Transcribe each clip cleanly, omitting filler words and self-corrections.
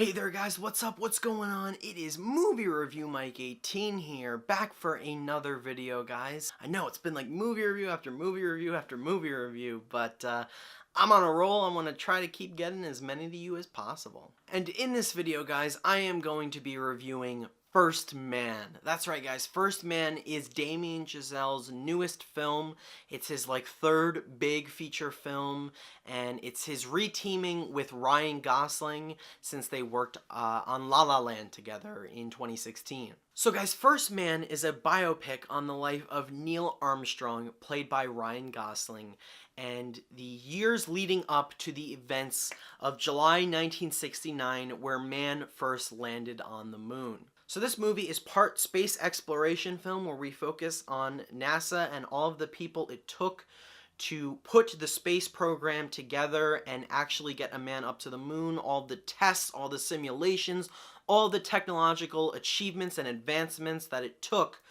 Hey there guys, what's up? What's going on? It is Movie Review Mike 18 here, back for another video, guys. I know it's been like movie review after movie review after movie review, but I'm on a roll. I'm going to try to keep getting as many to you as possible. And in this video, guys, I am going to be reviewing First Man. That's right, guys. First Man is Damien Chazelle's newest film. It's his third big feature film, and it's his reteaming with Ryan Gosling since they worked on La La Land together in 2016. So guys, First Man is a biopic on the life of Neil Armstrong, played by Ryan Gosling, and the years leading up to the events of July 1969, where man first landed on the moon. So this movie is part space exploration film where we focus on NASA and all of the people it took to put the space program together and actually get a man up to the moon, all the tests, all the simulations, all the technological achievements and advancements that it took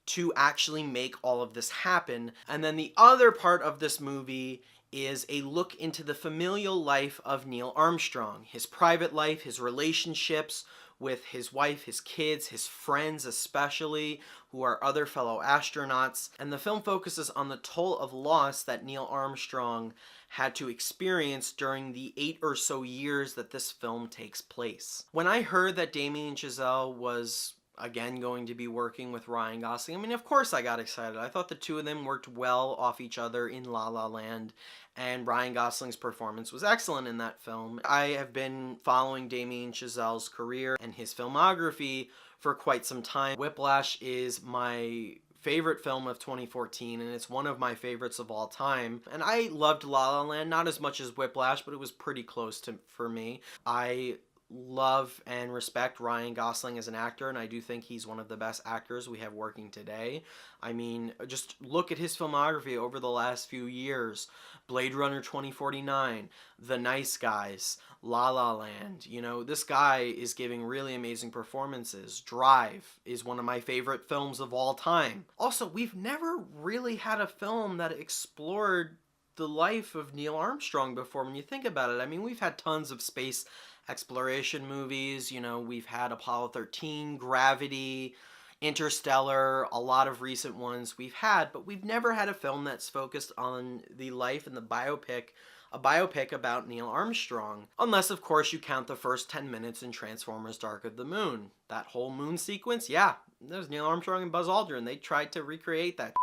to actually make all of this happen. And then the other part of this movie is a look into the familial life of Neil Armstrong, his private life, his relationships with his wife, his kids, his friends especially, who are other fellow astronauts. And the film focuses on the toll of loss that Neil Armstrong had to experience during the 8 or so years that this film takes place. When I heard that Damien Chazelle was again going to be working with Ryan Gosling, I mean, of course I got excited. I thought the two of them worked well off each other in La La Land, and Ryan Gosling's performance was excellent in that film. I have been following Damien Chazelle's career and his filmography for quite some time. Whiplash is my favorite film of 2014, and it's one of my favorites of all time. And I loved La La Land, not as much as Whiplash, but it was pretty close for me. I love and respect Ryan Gosling as an actor, and I do think he's one of the best actors we have working today. I mean, just look at his filmography over the last few years. Blade Runner 2049, The Nice Guys, La La Land. You know, this guy is giving really amazing performances. Drive is one of my favorite films of all time. Also, we've never really had a film that explored the life of Neil Armstrong before when you think about it. I mean, we've had tons of space exploration movies, you know, we've had Apollo 13, Gravity, Interstellar, a lot of recent ones we've had, but we've never had a film that's focused on the life and a biopic about Neil Armstrong. Unless, of course, you count the first 10 minutes in Transformers Dark of the Moon. That whole moon sequence, yeah, there's Neil Armstrong and Buzz Aldrin. They tried to recreate that.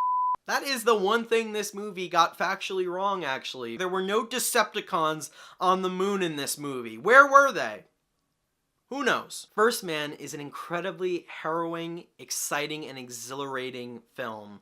That is the one thing this movie got factually wrong, actually. There were no Decepticons on the moon in this movie. Where were they? Who knows? First Man is an incredibly harrowing, exciting, and exhilarating film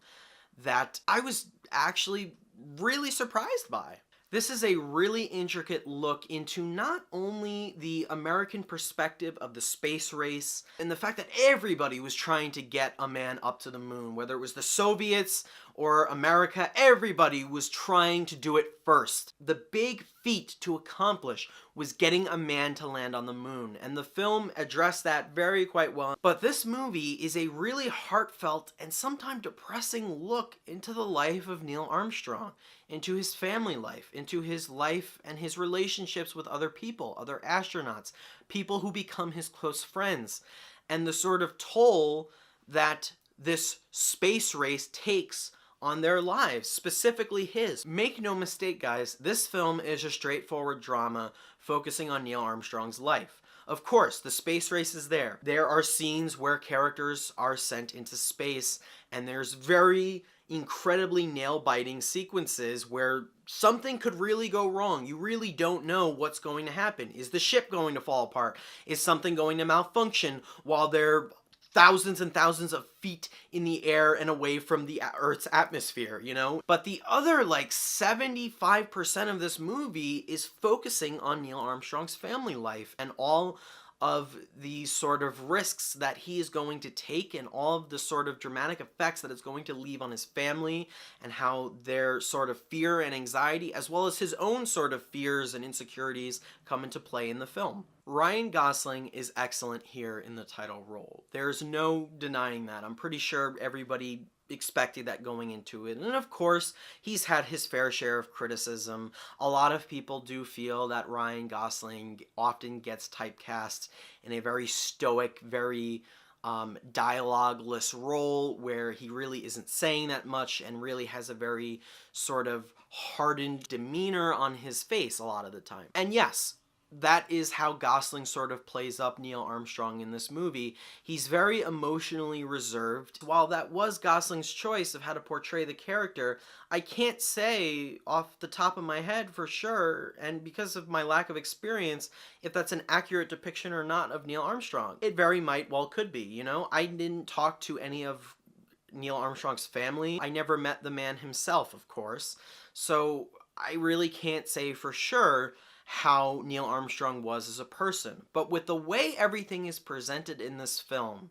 that I was actually really surprised by. This is a really intricate look into not only the American perspective of the space race and the fact that everybody was trying to get a man up to the moon, whether it was the Soviets or America, everybody was trying to do it first. The big feat to accomplish was getting a man to land on the moon, and the film addressed that quite well. But this movie is a really heartfelt and sometimes depressing look into the life of Neil Armstrong, into his family life, into his life and his relationships with other people, other astronauts, people who become his close friends, and the sort of toll that this space race takes on their lives, specifically his. Make no mistake, guys, this film is a straightforward drama focusing on Neil Armstrong's life. Of course, the space race is there. There are scenes where characters are sent into space, and there's very incredibly nail-biting sequences where something could really go wrong. You really don't know what's going to happen. Is the ship going to fall apart? Is something going to malfunction while they're thousands and thousands of feet in the air and away from the Earth's atmosphere, you know? But the other 75% of this movie is focusing on Neil Armstrong's family life and all of the sort of risks that he is going to take and all of the sort of dramatic effects that it's going to leave on his family and how their sort of fear and anxiety, as well as his own sort of fears and insecurities, come into play in the film. Ryan Gosling is excellent here in the title role. There's no denying that. I'm pretty sure everybody expected that going into it. And of course, he's had his fair share of criticism. A lot of people do feel that Ryan Gosling often gets typecast in a very stoic, very dialogueless role where he really isn't saying that much and really has a very sort of hardened demeanor on his face a lot of the time. And yes, that is how Gosling sort of plays up Neil Armstrong in this movie. He's very emotionally reserved. While that was Gosling's choice of how to portray the character, I can't say off the top of my head for sure, and because of my lack of experience, if that's an accurate depiction or not of Neil Armstrong. It very might well could be, you know? I didn't talk to any of Neil Armstrong's family. I never met the man himself, of course. So I really can't say for sure how Neil Armstrong was as a person. But with the way everything is presented in this film,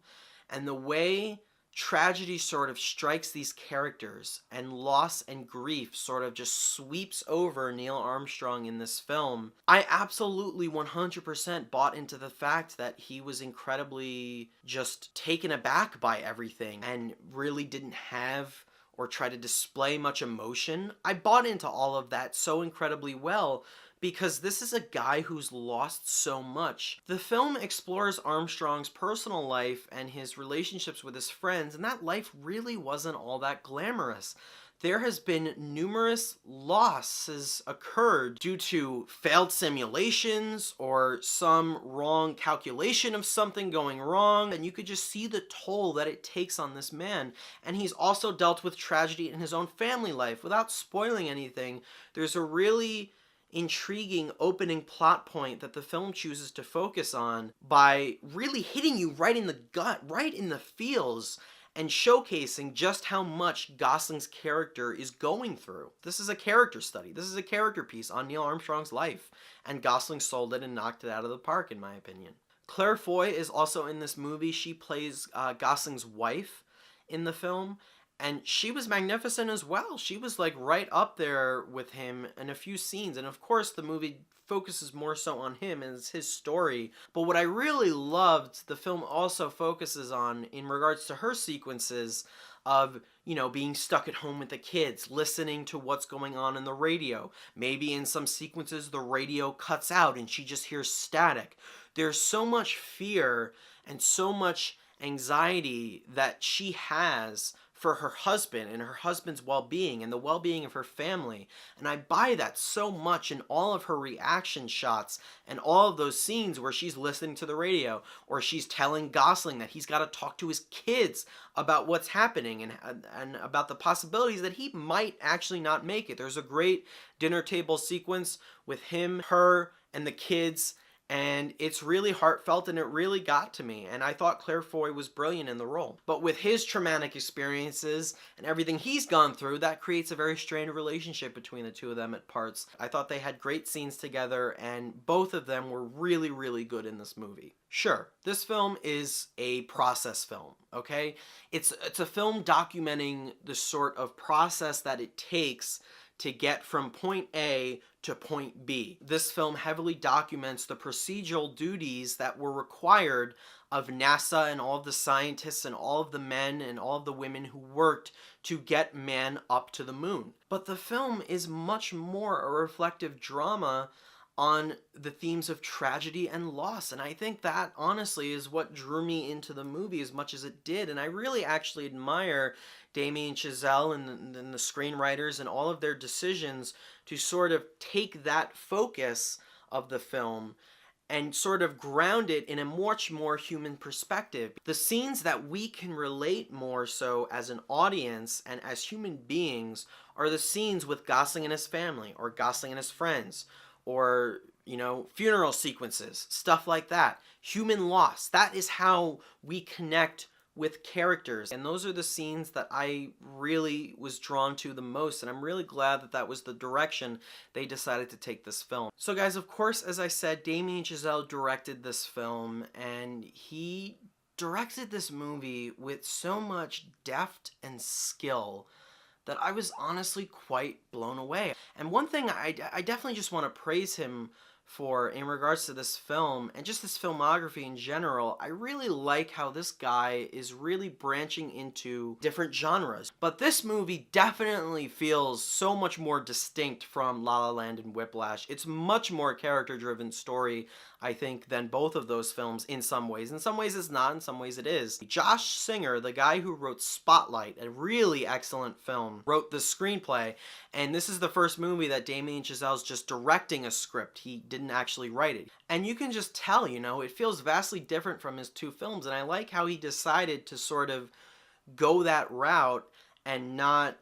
and the way tragedy sort of strikes these characters, and loss and grief sort of just sweeps over Neil Armstrong in this film, I absolutely 100% bought into the fact that he was incredibly just taken aback by everything, and really didn't have or try to display much emotion. I bought into all of that so incredibly well, because this is a guy who's lost so much. The film explores Armstrong's personal life and his relationships with his friends, and that life really wasn't all that glamorous. There has been numerous losses occurred due to failed simulations or some wrong calculation of something going wrong, and you could just see the toll that it takes on this man. And he's also dealt with tragedy in his own family life. Without spoiling anything, there's a really intriguing opening plot point that the film chooses to focus on by really hitting you right in the gut, right in the feels, and showcasing just how much Gosling's character is going through. This is a character study. This is a character piece on Neil Armstrong's life, and Gosling sold it and knocked it out of the park, in my opinion. Claire Foy is also in this movie. She plays Gosling's wife in the film, and she was magnificent as well. She was like right up there with him in a few scenes. And of course, the movie focuses more so on him and it's his story. But what I really loved, the film also focuses on in regards to her sequences of, you know, being stuck at home with the kids, listening to what's going on in the radio. Maybe in some sequences, the radio cuts out and she just hears static. There's so much fear and so much anxiety that she has for her husband and her husband's well-being and the well-being of her family. And I buy that so much in all of her reaction shots and all of those scenes where she's listening to the radio or she's telling Gosling that he's got to talk to his kids about what's happening and about the possibilities that he might actually not make it. There's a great dinner table sequence with him, her, and the kids, and it's really heartfelt and it really got to me, and I thought Claire Foy was brilliant in the role. But with his traumatic experiences and everything he's gone through, that creates a very strained relationship between the two of them at parts. I thought they had great scenes together, and both of them were really, really good in this movie. Sure, this film is a process film, okay? It's a film documenting the sort of process that it takes to get from point A to point B. This film heavily documents the procedural duties that were required of NASA and all of the scientists and all of the men and all of the women who worked to get man up to the moon. But the film is much more a reflective drama on the themes of tragedy and loss, and I think that honestly is what drew me into the movie as much as it did. And I really actually admire Damien Chazelle and the screenwriters and all of their decisions to sort of take that focus of the film and sort of ground it in a much more human perspective. The scenes that we can relate more so as an audience and as human beings are the scenes with Gosling and his family, or Gosling and his friends, or, you know, funeral sequences, stuff like that. Human loss. That is how we connect with characters. And those are the scenes that I really was drawn to the most. And I'm really glad that that was the direction they decided to take this film. So guys, of course, as I said, Damien Chazelle directed this film, and he directed this movie with so much depth and skill that I was honestly quite blown away. And one thing I definitely just want to praise him for in regards to this film and just this filmography in general. I really like how this guy is really branching into different genres. But this movie definitely feels so much more distinct from La La Land and Whiplash. It's much more character-driven story, I think, than both of those films in some ways. In some ways it's not, in some ways it is. Josh Singer, the guy who wrote Spotlight, a really excellent film, wrote the screenplay, and this is the first movie that Damien Chazelle's just directing a script. He didn't actually write it. And you can just tell, you know, it feels vastly different from his two films, and I like how he decided to sort of go that route and not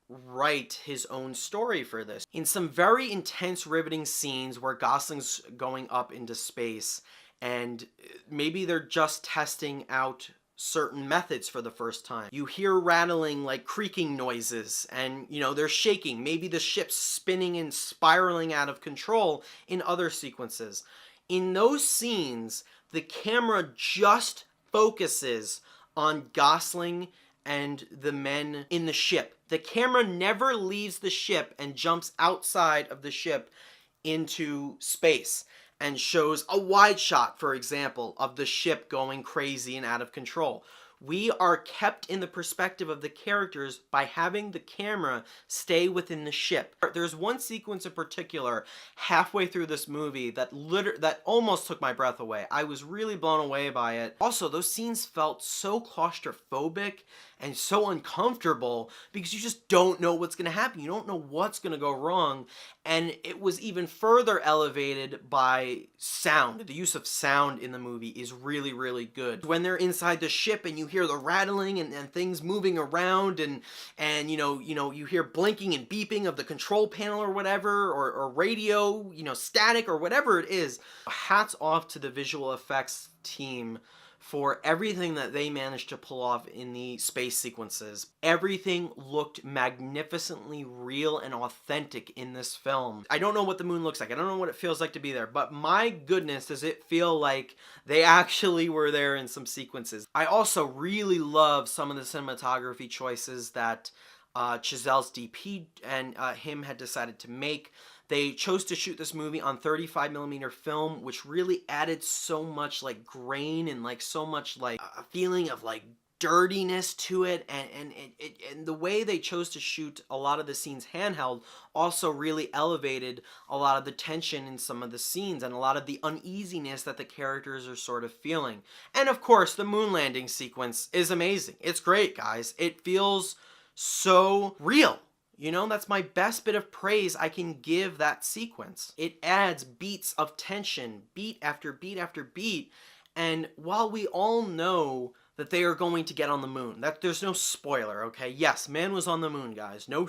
write his own story for this. In some very intense, riveting scenes where Gosling's going up into space, and maybe they're just testing out certain methods for the first time. You hear rattling, like creaking noises, and you know, they're shaking. Maybe the ship's spinning and spiraling out of control in other sequences. In those scenes, the camera just focuses on Gosling and the men in the ship. The camera never leaves the ship and jumps outside of the ship into space and shows a wide shot, for example, of the ship going crazy and out of control. We are kept in the perspective of the characters by having the camera stay within the ship. There's one sequence in particular halfway through this movie that almost took my breath away. I was really blown away by it. Also, those scenes felt so claustrophobic and so uncomfortable because you just don't know what's going to happen. You don't know what's going to go wrong. And it was even further elevated by sound. The use of sound in the movie is really, really good. When they're inside the ship and you hear the rattling and things moving around, and you hear blinking and beeping of the control panel or whatever, or radio, static or whatever it is. Hats off to the visual effects team for everything that they managed to pull off in the space sequences. Everything looked magnificently real and authentic in this film. I don't know what the moon looks like. I don't know what it feels like to be there, but my goodness, does it feel like they actually were there in some sequences. I also really love some of the cinematography choices that Chazelle's DP and him had decided to make. They chose to shoot this movie on 35mm film, which really added so much like grain and like so much like a feeling of like dirtiness to it, and the way they chose to shoot a lot of the scenes handheld also really elevated a lot of the tension in some of the scenes and a lot of the uneasiness that the characters are sort of feeling. And of course, the moon landing sequence is amazing. It's great, guys. It feels so real. That's my best bit of praise I can give that sequence. It adds beats of tension, beat after beat after beat, and while we all know that they are going to get on the moon, that there's no spoiler, okay? Yes, man was on the moon, guys. No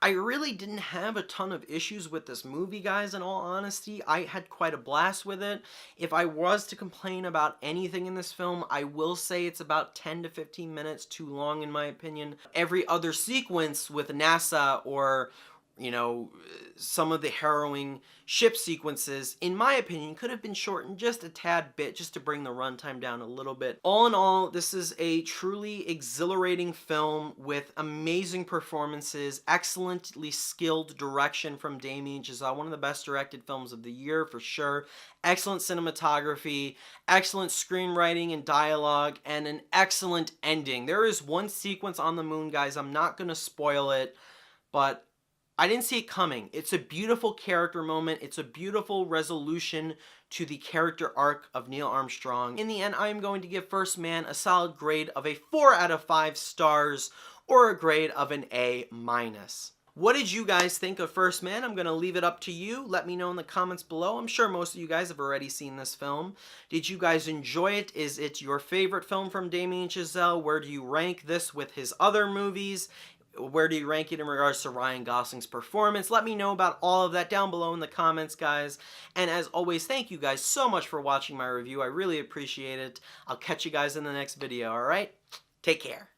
I really didn't have a ton of issues with this movie, guys, in all honesty. I had quite a blast with it. If I was to complain about anything in this film, I will say it's about 10 to 15 minutes too long, in my opinion. Every other sequence with NASA or some of the harrowing ship sequences, in my opinion, could have been shortened just a tad bit, just to bring the runtime down a little bit. All in all, this is a truly exhilarating film with amazing performances, excellently skilled direction from Damien Chazelle, one of the best directed films of the year for sure. Excellent cinematography, excellent screenwriting and dialogue, and an excellent ending. There is one sequence on the moon, guys, I'm not going to spoil it, but I didn't see it coming. It's a beautiful character moment. It's a beautiful resolution to the character arc of Neil Armstrong. In the end, I am going to give First Man a solid grade of a 4 out of 5 stars, or a grade of an A-. What did you guys think of First Man? I'm going to leave it up to you. Let me know in the comments below. I'm sure most of you guys have already seen this film. Did you guys enjoy it? Is it your favorite film from Damien Chazelle? Where do you rank this with his other movies? Where do you rank it in regards to Ryan Gosling's performance? Let me know about all of that down below in the comments, guys. And as always, thank you guys so much for watching my review. I really appreciate it. I'll catch you guys in the next video, alright? Take care.